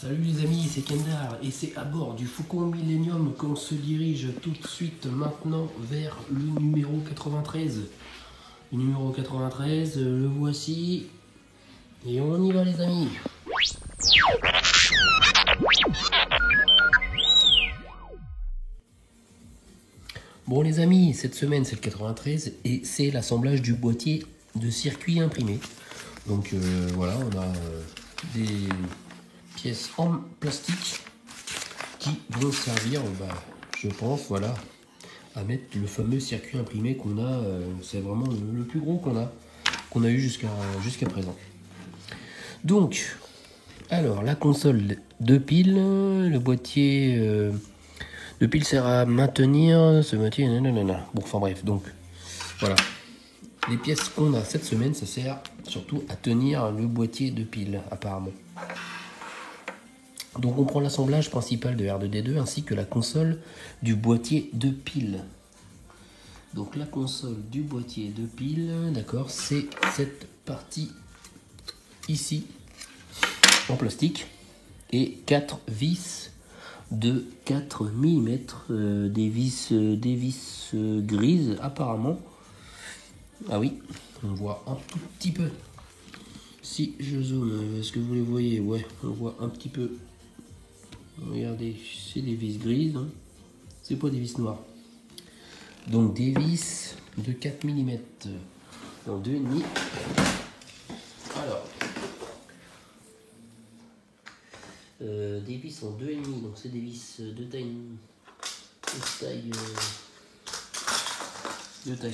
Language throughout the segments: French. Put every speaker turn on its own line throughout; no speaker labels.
Salut les amis, c'est Kendar et c'est à bord du Faucon Millenium qu'on se dirige tout de suite maintenant vers le numéro 93. Le numéro 93, le voici et on y va les amis. Bon les amis, cette semaine c'est le 93 et c'est l'assemblage du boîtier de circuit imprimé. Donc voilà, on a des pièces en plastique qui vont servir, je pense, voilà, à mettre le fameux circuit imprimé qu'on a. C'est vraiment le plus gros qu'on a eu jusqu'à présent. Donc, alors la console de pile, le boîtier de pile sert à maintenir ce boîtier. Nanana. Bon, enfin bref, donc voilà. Les pièces qu'on a cette semaine, ça sert surtout à tenir le boîtier de pile, apparemment. Donc on prend l'assemblage principal de R2D2 ainsi que la console du boîtier de pile. Donc la console du boîtier de pile, d'accord, c'est cette partie ici en plastique et 4 vis de 4 mm, des vis grises apparemment. Ah oui, on voit un tout petit peu. Si je zoome, est-ce que vous les voyez? Ouais, on voit un petit peu. Regardez, c'est des vis grises, hein. C'est pas des vis noires. Donc des vis de 4 mm en 2,5. Alors, des vis en 2,5, donc c'est des vis de taille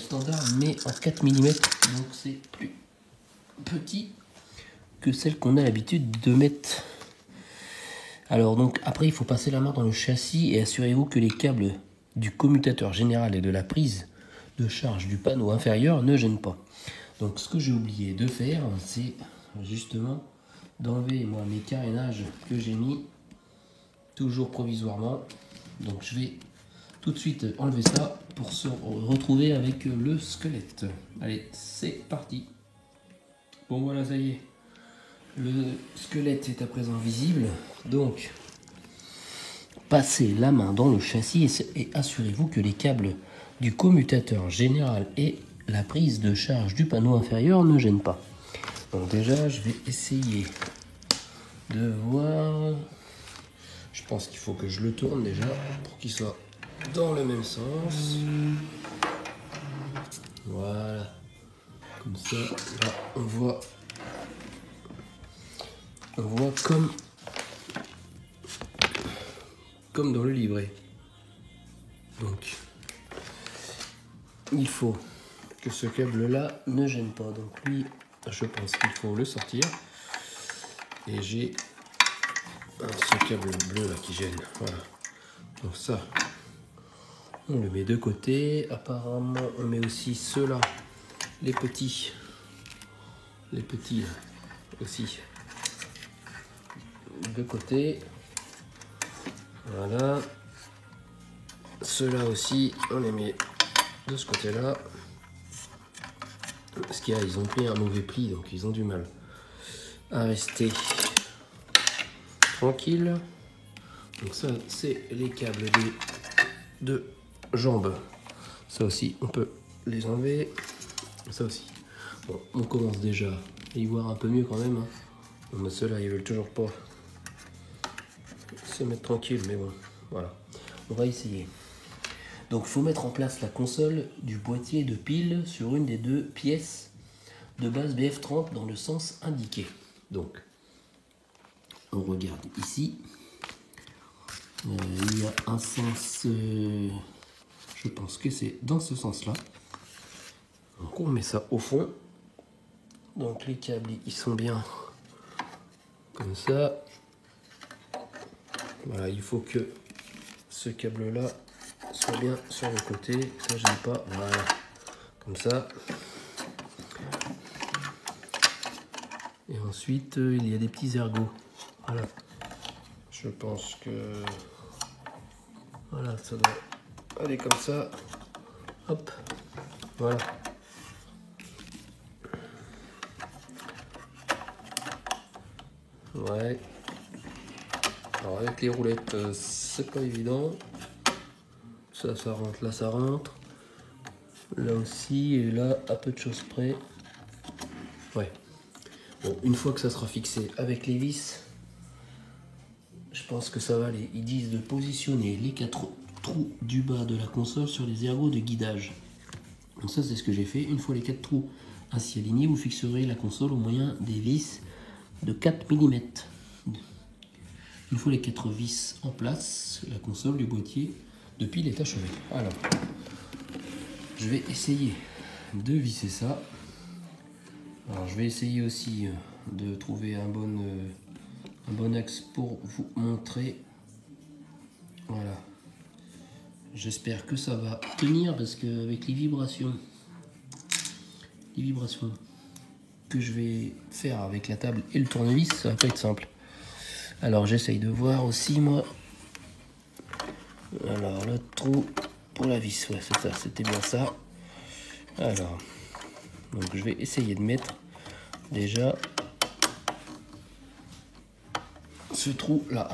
standard, mais en 4 mm, donc c'est plus petit que celle qu'on a l'habitude de mettre. Alors donc après il faut passer la main dans le châssis et assurez-vous que les câbles du commutateur général et de la prise de charge du panneau inférieur ne gênent pas. Donc ce que j'ai oublié de faire, c'est justement d'enlever mes carénages que j'ai mis toujours provisoirement. Donc je vais tout de suite enlever ça pour se retrouver avec le squelette. Allez, c'est parti. Bon voilà, ça y est. Le squelette est à présent visible, donc passez la main dans le châssis et assurez-vous que les câbles du commutateur général et la prise de charge du panneau inférieur ne gênent pas. Donc déjà, je vais essayer de voir. Je pense qu'il faut que je le tourne déjà pour qu'il soit dans le même sens. Voilà, comme ça, là, on voit comme dans le livret. Donc il faut que ce câble là ne gêne pas. Donc lui, je pense qu'il faut le sortir. Et j'ai ce câble bleu là qui gêne. Voilà. Donc ça, on le met de côté. Apparemment, on met aussi ceux-là, les petits là, aussi de côté. Voilà. Ceux-là aussi, on les met de ce côté-là. Parce qu'ils ont pris un mauvais pli, donc ils ont du mal à rester tranquilles. Donc ça, c'est les câbles des deux jambes. Ça aussi, on peut les enlever. Ça aussi. Bon, on commence déjà à y voir un peu mieux quand même, hein. Bon, ceux-là, ils veulent toujours pas se mettre tranquille, mais bon, voilà. On va essayer. Donc, il faut mettre en place la console du boîtier de pile sur une des deux pièces de base BF30 dans le sens indiqué. Donc, on regarde ici. Il y a un sens, je pense que c'est dans ce sens-là. Donc, on met ça au fond. Donc, les câbles, ils sont bien comme ça. Voilà, il faut que ce câble-là soit bien sur le côté, ça gêne pas. Voilà, comme ça. Et ensuite, il y a des petits ergots. Voilà. Je pense que voilà, ça doit aller comme ça. Hop, voilà. Ouais. Alors avec les roulettes, c'est pas évident. Ça rentre, là ça rentre. Là aussi, et là, à peu de choses près. Ouais. Bon, une fois que ça sera fixé avec les vis, je pense que ça va aller. Ils disent de positionner les 4 trous du bas de la console sur les ergots de guidage. Donc ça, c'est ce que j'ai fait. Une fois les 4 trous ainsi alignés, vous fixerez la console au moyen des vis de 4 mm. Une fois les 4 vis en place, la console du boîtier de pile est achevée. Alors, je vais essayer de visser ça. Alors, je vais essayer aussi de trouver un bon axe pour vous montrer. Voilà. J'espère que ça va tenir parce qu'avec les vibrations que je vais faire avec la table et le tournevis, ça va pas être simple. Alors j'essaye de voir aussi moi. Alors le trou pour la vis, ouais c'est ça, c'était bien ça. Alors, donc je vais essayer de mettre déjà ce trou là.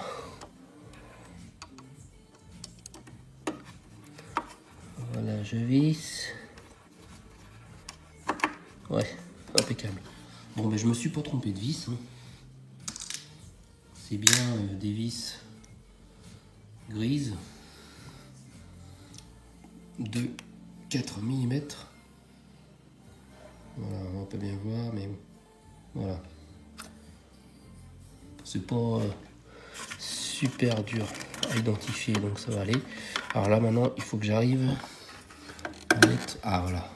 Voilà, je visse. Ouais, impeccable. Bon ben je me suis pas trompé de vis. Hein. C'est bien des vis grises de 4 mm. Voilà, on va pas bien voir, mais voilà. C'est pas super dur à identifier, donc ça va aller. Alors là maintenant, il faut que j'arrive à mettre... Ah voilà.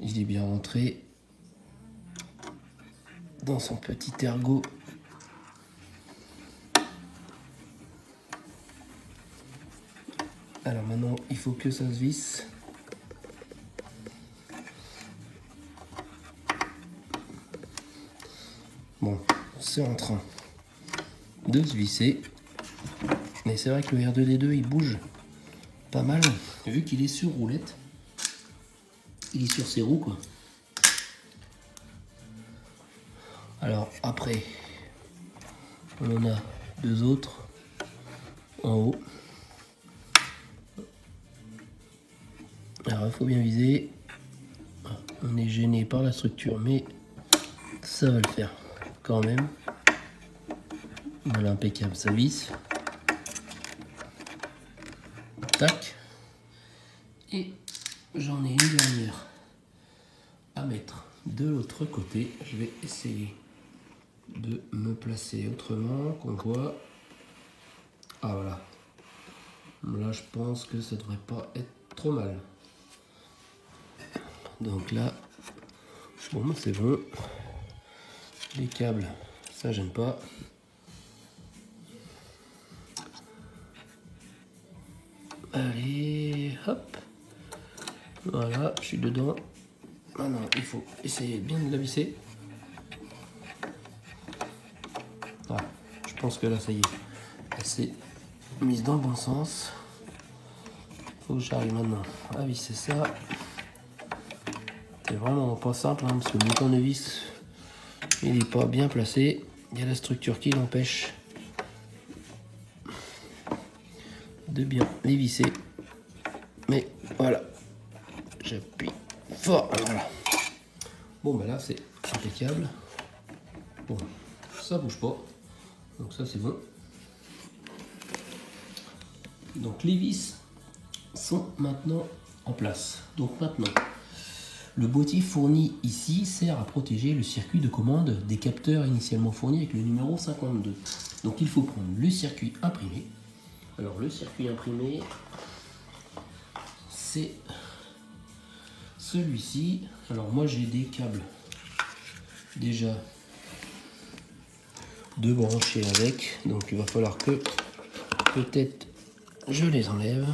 Il est bien rentré dans son petit ergot. Alors maintenant, il faut que ça se visse. Bon, c'est en train de se visser. Mais c'est vrai que le R2D2, il bouge pas mal. Vu qu'il est sur roulette. Il est sur ses roues, quoi. Alors, après, on en a 2 autres en haut. Alors, il faut bien viser. On est gêné par la structure, mais ça va le faire quand même. Voilà, impeccable, ça visse. Tac. Et j'en ai une dernière à mettre de l'autre côté. Je vais essayer de me placer autrement, qu'on voit. Ah voilà. Là, je pense que ça devrait pas être trop mal. Donc là, bon, c'est bon. Les câbles, ça gêne pas. Allez, hop. Voilà, je suis dedans. Maintenant, il faut essayer bien de la visser. Voilà, je pense que là, ça y est. Elle s'est mise dans le bon sens. Faut que j'arrive maintenant à visser ça. C'est vraiment pas simple, hein, parce que le tournevis, il n'est pas bien placé. Il y a la structure qui l'empêche de bien les visser. Mais voilà, j'appuie fort. Voilà. Bon, ben là, c'est impeccable. Bon, ça bouge pas. Donc ça, c'est bon. Donc les vis sont maintenant en place. Donc maintenant, le boîtier fourni ici sert à protéger le circuit de commande des capteurs initialement fournis avec le numéro 52. Donc il faut prendre le circuit imprimé. Alors le circuit imprimé, c'est celui-ci. Alors moi j'ai des câbles déjà de brancher avec. Donc il va falloir que peut-être je les enlève.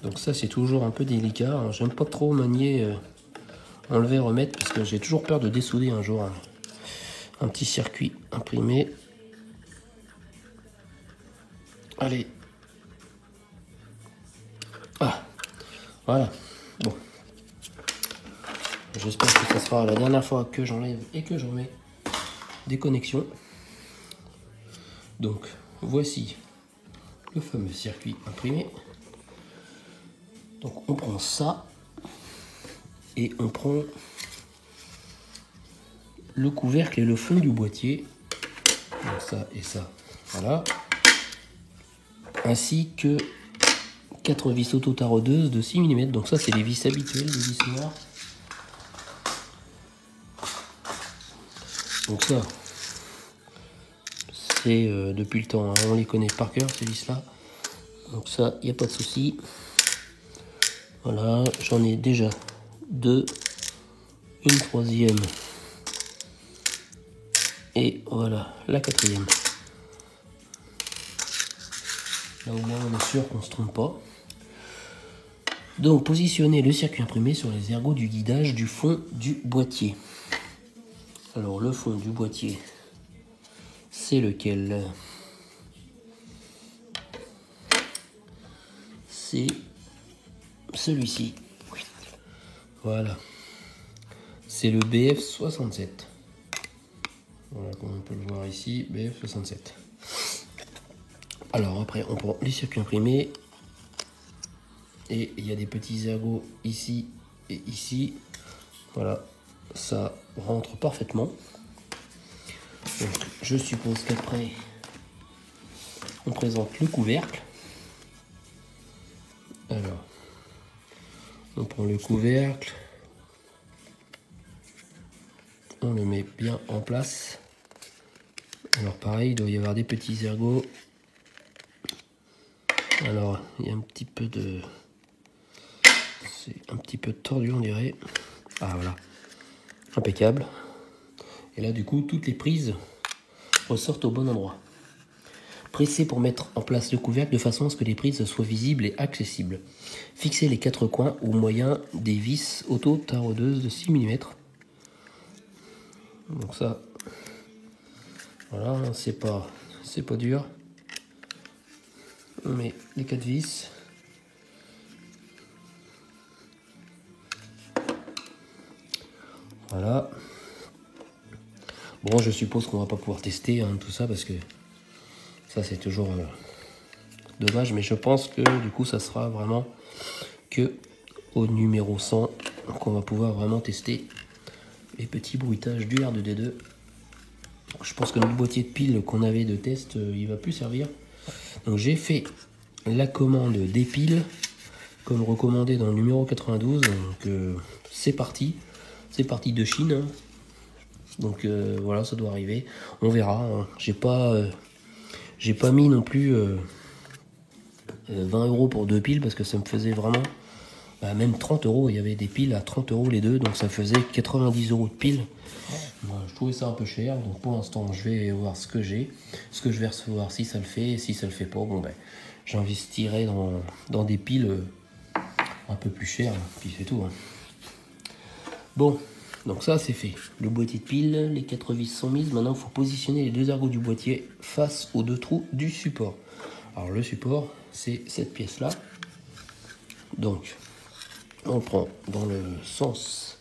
Donc ça c'est toujours un peu délicat. J'aime pas trop manier, enlever, remettre, parce que j'ai toujours peur de dessouder un jour un petit circuit imprimé. Allez. Ah, voilà. Bon. J'espère que ce sera la dernière fois que j'enlève et que j'en mets des connexions. Donc voici le fameux circuit imprimé. Donc on prend ça et on prend le couvercle et le fond du boîtier. Donc ça et ça, voilà. Ainsi que 4 vis auto-taraudeuses de 6 mm. Donc ça c'est les vis habituelles, les vis noires. Donc ça, c'est depuis le temps, hein, on les connaît par cœur ces vis là. Donc ça, il n'y a pas de souci. Voilà, j'en ai déjà 2, une 3e et voilà la 4e. Là au moins on est sûr qu'on ne se trompe pas. Donc positionnez le circuit imprimé sur les ergots du guidage du fond du boîtier. Alors le fond du boîtier, c'est lequel? C'est celui-ci. Voilà. C'est le BF67. Voilà, comme on peut le voir ici, BF67. Alors après, on prend les circuits imprimés. Et il y a des petits ergots ici et ici. Voilà, ça rentre parfaitement. Donc, je suppose qu'après, on présente le couvercle. Alors, on prend le couvercle. On le met bien en place. Alors pareil, il doit y avoir des petits ergots. Alors, il y a un petit peu de... C'est un petit peu tordu, on dirait. Ah voilà, impeccable. Et là, du coup, toutes les prises ressortent au bon endroit. Pressez pour mettre en place le couvercle de façon à ce que les prises soient visibles et accessibles. Fixez les 4 coins au moyen des vis auto-taraudeuses de 6 mm. Donc ça, voilà, c'est pas dur. On met les 4 vis. Voilà. Bon, je suppose qu'on va pas pouvoir tester tout ça parce que ça c'est toujours dommage, mais je pense que du coup ça sera vraiment que au numéro 100 qu'on va pouvoir vraiment tester les petits bruitages du R2D2. Je pense que notre boîtier de piles qu'on avait de test, il va plus servir. Donc j'ai fait la commande des piles comme recommandé dans le numéro 92. Donc c'est parti de Chine. Hein. Donc voilà, ça doit arriver. On verra. Hein. J'ai pas mis non plus 20 € pour 2 piles parce que ça me faisait vraiment même 30 €. Il y avait des piles à 30 € les deux, donc ça faisait 90 € de piles. Moi, je trouvais ça un peu cher, donc pour l'instant je vais voir ce que j'ai, ce que je vais recevoir, si ça le fait, et si ça le fait pas, bon ben j'investirai dans des piles un peu plus chères, puis c'est tout. Hein. Bon, donc ça c'est fait. Le boîtier de piles, les 4 vis sont mises. Maintenant il faut positionner les 2 ergots du boîtier face aux 2 trous du support. Alors le support, c'est cette pièce là. Donc on le prend dans le sens.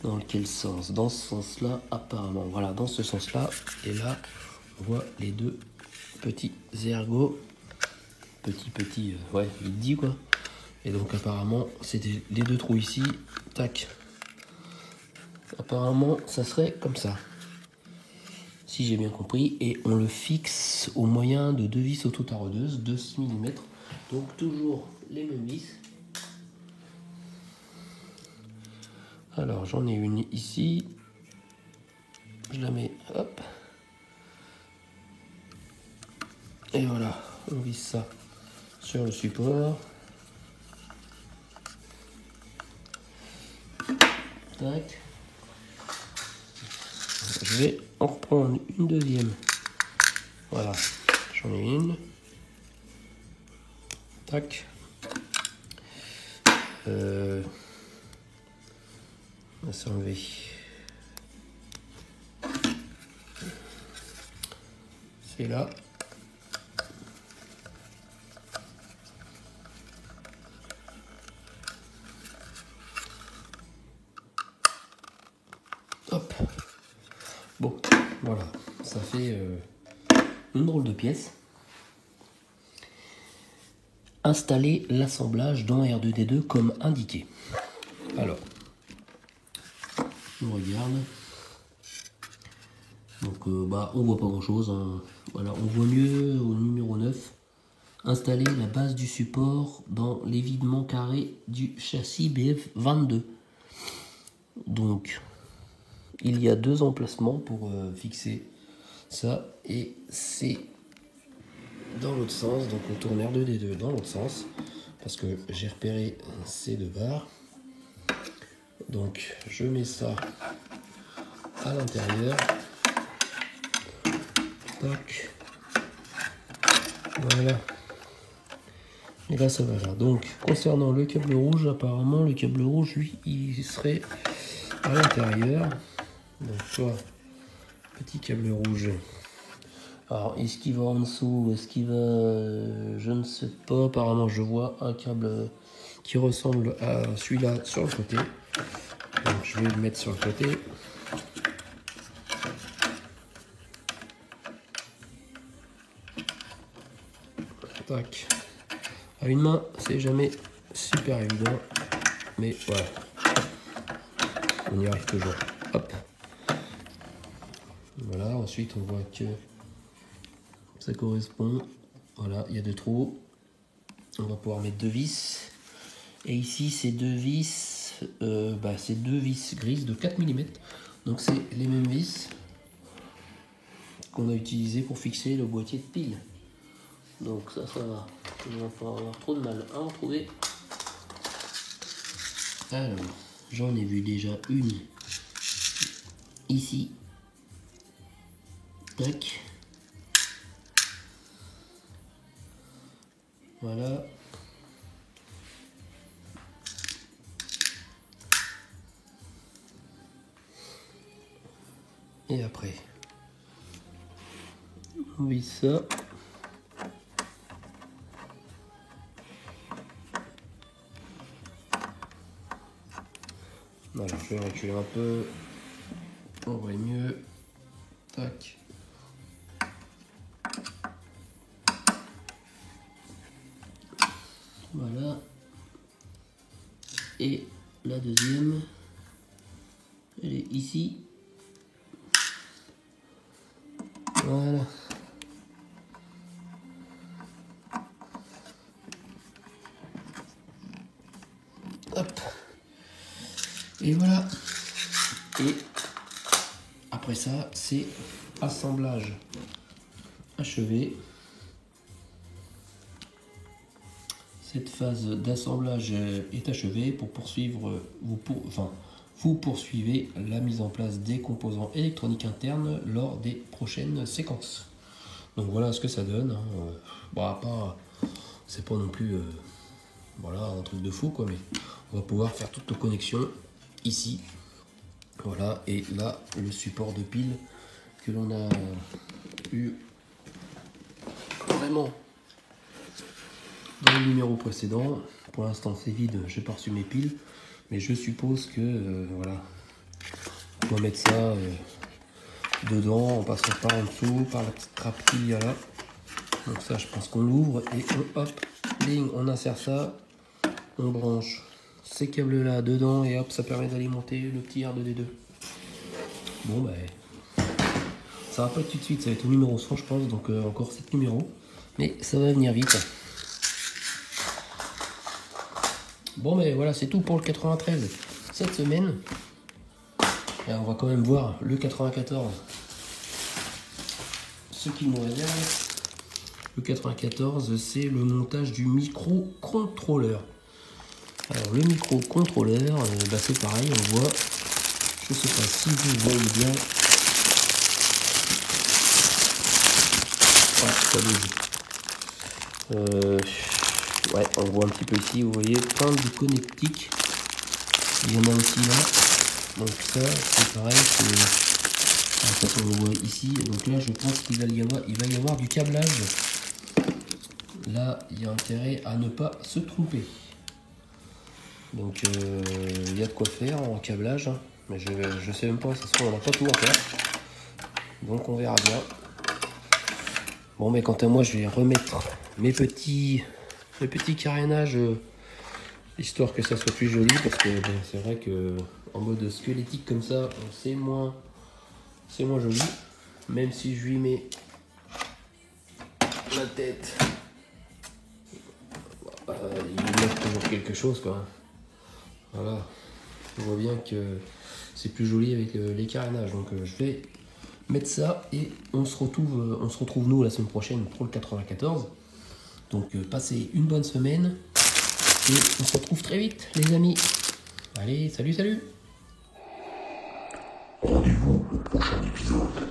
Dans quel sens? Dans ce sens-là, apparemment. Voilà, dans ce sens-là. Et là, on voit les 2 petits ergots. Petit, ouais, il dit quoi. Et donc apparemment, c'est les 2 trous ici. Tac. Apparemment, ça serait comme ça. Si j'ai bien compris. Et on le fixe au moyen de 2 vis auto-taraudeuses de 6 mm. Donc toujours les mêmes vis. Alors j'en ai une ici, je la mets, hop, et voilà, on visse ça sur le support, tac, je vais en reprendre une deuxième, voilà, j'en ai une, tac, on va s'enlever. C'est là. Hop. Bon, voilà. Ça fait une drôle de pièce. Installer l'assemblage dans R2D2 comme indiqué. Alors, on regarde. Donc on voit pas grand chose, hein. Voilà, on voit mieux au numéro 9. Installer la base du support dans l'évidement carré du châssis BF22. Donc il y a 2 emplacements pour fixer ça, et c'est dans l'autre sens. Donc on tourne R2D2 dans l'autre sens parce que j'ai repéré ces 2 barres. Donc je mets ça à l'intérieur. Tac. Voilà. Et là ça va là. Donc concernant le câble rouge, apparemment le câble rouge lui il serait à l'intérieur. Donc soit petit câble rouge. Alors est-ce qu'il va en dessous, est-ce qu'il va, je ne sais pas. Apparemment je vois un câble qui ressemble à celui-là sur le côté. Donc je vais le mettre sur le côté. Tac. À une main, c'est jamais super évident, mais voilà, on y arrive toujours. Hop. Voilà, ensuite on voit que ça correspond. Voilà, il y a 2 trous. On va pouvoir mettre 2 vis. Et ici, c'est 2 vis, c'est 2 vis grises de 4 mm. Donc c'est les mêmes vis qu'on a utilisé pour fixer le boîtier de pile. Donc ça va. On va pas avoir trop de mal à en trouver. Alors, j'en ai vu déjà une ici. Tac. Voilà. Et après, on visse ça. Voilà, je vais reculer un peu. On voit mieux. Tac. Voilà. Et la deuxième, elle est ici. Voilà. Hop. Et voilà. Et après ça, c'est assemblage achevé. Cette phase d'assemblage est achevée. Pour poursuivre, vous poursuivez la mise en place des composants électroniques internes lors des prochaines séquences. Donc voilà ce que ça donne. C'est pas non plus voilà, un truc de fou quoi, mais on va pouvoir faire toutes nos connexions ici. Voilà, et là le support de pile que l'on a eu vraiment dans le numéro précédent. Pour l'instant c'est vide, j'ai pas reçu mes piles, mais je suppose que voilà, on va mettre ça dedans en passant par en dessous, par la petite trappe qu'il y a là. Donc ça je pense qu'on l'ouvre et hop, bing, on insère ça, on branche ces câbles là dedans et hop, ça permet d'alimenter le petit R2D2. Bon ça va pas être tout de suite, ça va être au numéro 100 je pense, donc encore 7 numéros, mais ça va venir vite. Bon voilà, c'est tout pour le 93 cette semaine. Et on va quand même voir le 94, ce qu'il nous réserve. Le 94, c'est le montage du microcontrôleur. Alors le microcontrôleur, c'est pareil, on voit, je sais pas si vous voyez bien. Ouais, on voit un petit peu ici, vous voyez, plein de connectiques. Il y en a aussi là. Donc ça, c'est pareil, ça on voit ici. Donc là, je pense qu'il va y avoir du câblage. Là, il y a intérêt à ne pas se tromper. Donc il y a de quoi faire en câblage, hein. Mais je sais même pas, ça se trouve on n'a pas tout encore. Donc on verra bien. Bon, mais quant à moi, je vais remettre mes petits carénages, histoire que ça soit plus joli, parce que bon, c'est vrai que en mode squelettique comme ça, c'est moins joli. Même si je lui mets la tête, il lui manque toujours quelque chose, quoi. Voilà, on voit bien que c'est plus joli avec les carénages. Donc je vais mettre ça et on se retrouve nous la semaine prochaine pour le 94. Donc passez une bonne semaine et on se retrouve très vite les amis. Allez, salut.
Rendez-vous au prochain épisode.